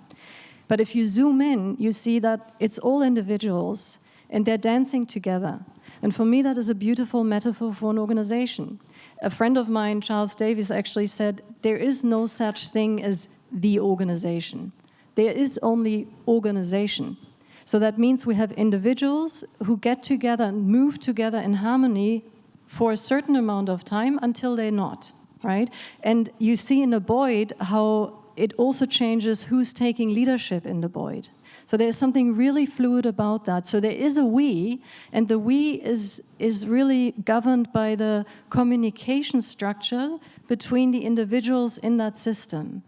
But if you zoom in, you see that it's all individuals, and they're dancing together. And for me, that is a beautiful metaphor for an organization. A friend of mine, Charles Davies, actually said, there is no such thing as the organization. There is only organization. So that means we have individuals who get together and move together in harmony for a certain amount of time until they're not. right? And you see in the Boyd how it also changes who's taking leadership in the Boyd. So there's something really fluid about that. So there is a we, and the we is really governed by the communication structure between the individuals in that system.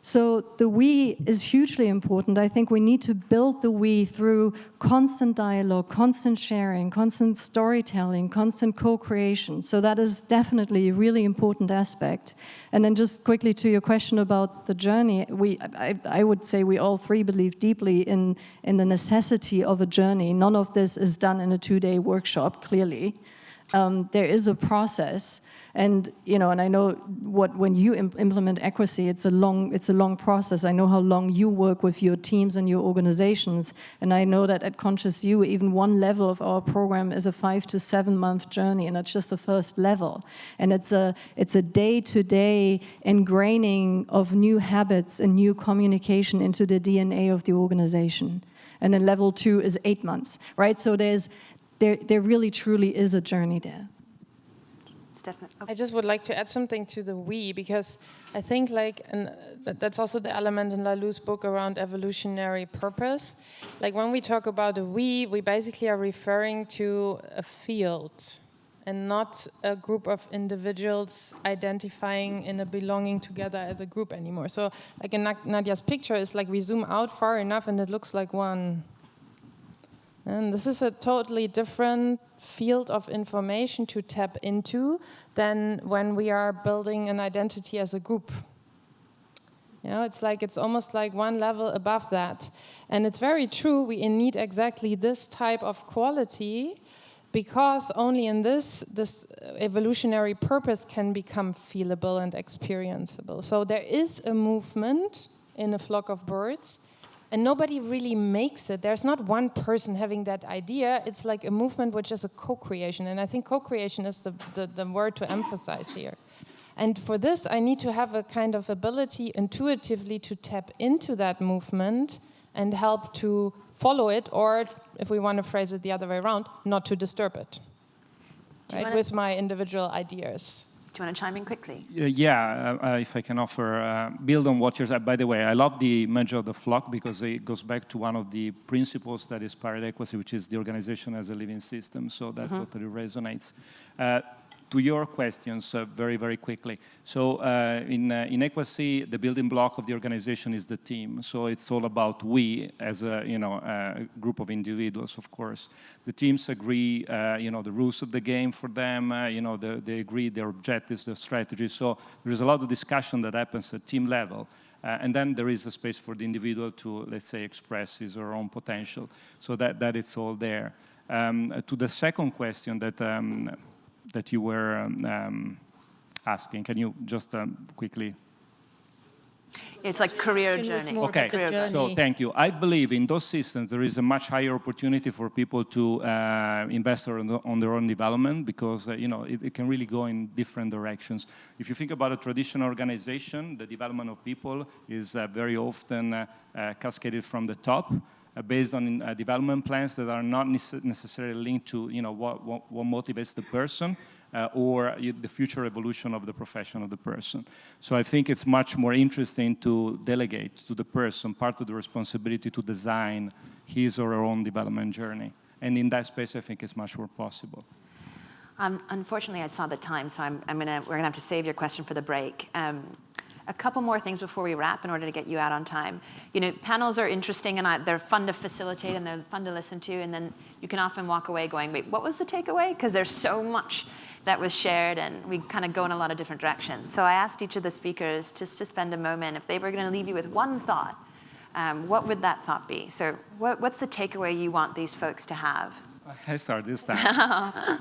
So the we is hugely important. I think we need to build the we through constant dialogue, constant sharing, constant storytelling, constant co-creation. So that is definitely a really important aspect. And then just quickly to your question about the journey, I would say we all three believe deeply in the necessity of a journey. None of this is done in a 2-day workshop, clearly. There is a process. And and I know when you implement equity, it's a long process. I know how long you work with your teams and your organizations, and I know that at Conscious You, even one level of our program is a 5 to 7 month journey, and that's just the first level. And it's a day-to-day ingraining of new habits and new communication into the DNA of the organization. And then level 2 is 8 months, right? So there really truly is a journey there. I just would like to add something to the we, because I think and that's also the element in Laloux's book around evolutionary purpose. Like when we talk about a we basically are referring to a field and not a group of individuals identifying in a belonging together as a group anymore. So like in Nadja's picture, it's like we zoom out far enough and it looks like one. And this is a totally different field of information to tap into than when we are building an identity as a group. It's almost like one level above that. And it's very true, we need exactly this type of quality, because only in this evolutionary purpose can become feelable and experienceable. So there is a movement in a flock of birds, and nobody really makes it. There's not one person having that idea. It's like a movement which is a co-creation. And I think co-creation is the word to emphasize here. And for this, I need to have a kind of ability intuitively to tap into that movement and help to follow it, or if we want to phrase it the other way around, not to disturb it, right, with my individual ideas. Do you want to chime in quickly? If I can offer, build on what you're saying. By the way, I love the image of the flock because it goes back to one of the principles that inspired equity, which is the organization as a living system. So that totally resonates. To your questions, very, very quickly. So in equity, the building block of the organization is the team. So it's all about we as a group of individuals, of course. The teams agree, the rules of the game for them. They agree their objectives, their strategies. So there's a lot of discussion that happens at team level. And then there is a space for the individual to, let's say, express his or her own potential. So that it's all there. To the second question that you were asking. Can you just quickly? It's like career journey. Okay, so thank you. I believe in those systems there is a much higher opportunity for people to invest on their own development, because it can really go in different directions. If you think about a traditional organization, the development of people is very often cascaded from the top, based on development plans that are not necessarily linked to what motivates the person or the future evolution of the profession of the person. So I think it's much more interesting to delegate to the person part of the responsibility to design his or her own development journey. And in that space, I think it's much more possible. Unfortunately, I saw the time, so we're gonna have to save your question for the break. A couple more things before we wrap in order to get you out on time. Panels are interesting and they're fun to facilitate and they're fun to listen to, and then you can often walk away going, wait, what was the takeaway? Because there's so much that was shared and we kind of go in a lot of different directions. So I asked each of the speakers just to spend a moment, if they were going to leave you with one thought, what would that thought be? So what's the takeaway you want these folks to have? I start this time.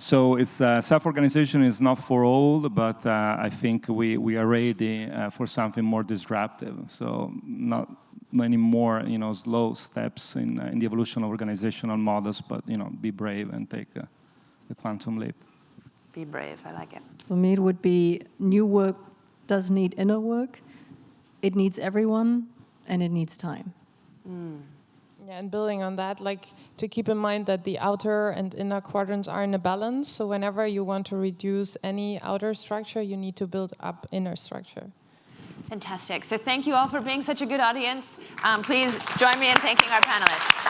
So it's self-organization is not for all, but I think we are ready for something more disruptive. So not any more slow steps in the evolution of organizational models, but be brave and take the quantum leap. Be brave, I like it. For me, it would be new work does need inner work. It needs everyone, and it needs time. Yeah, and building on that, like to keep in mind that the outer and inner quadrants are in a balance. So whenever you want to reduce any outer structure, you need to build up inner structure. Fantastic. So thank you all for being such a good audience. Please join me in thanking our panelists.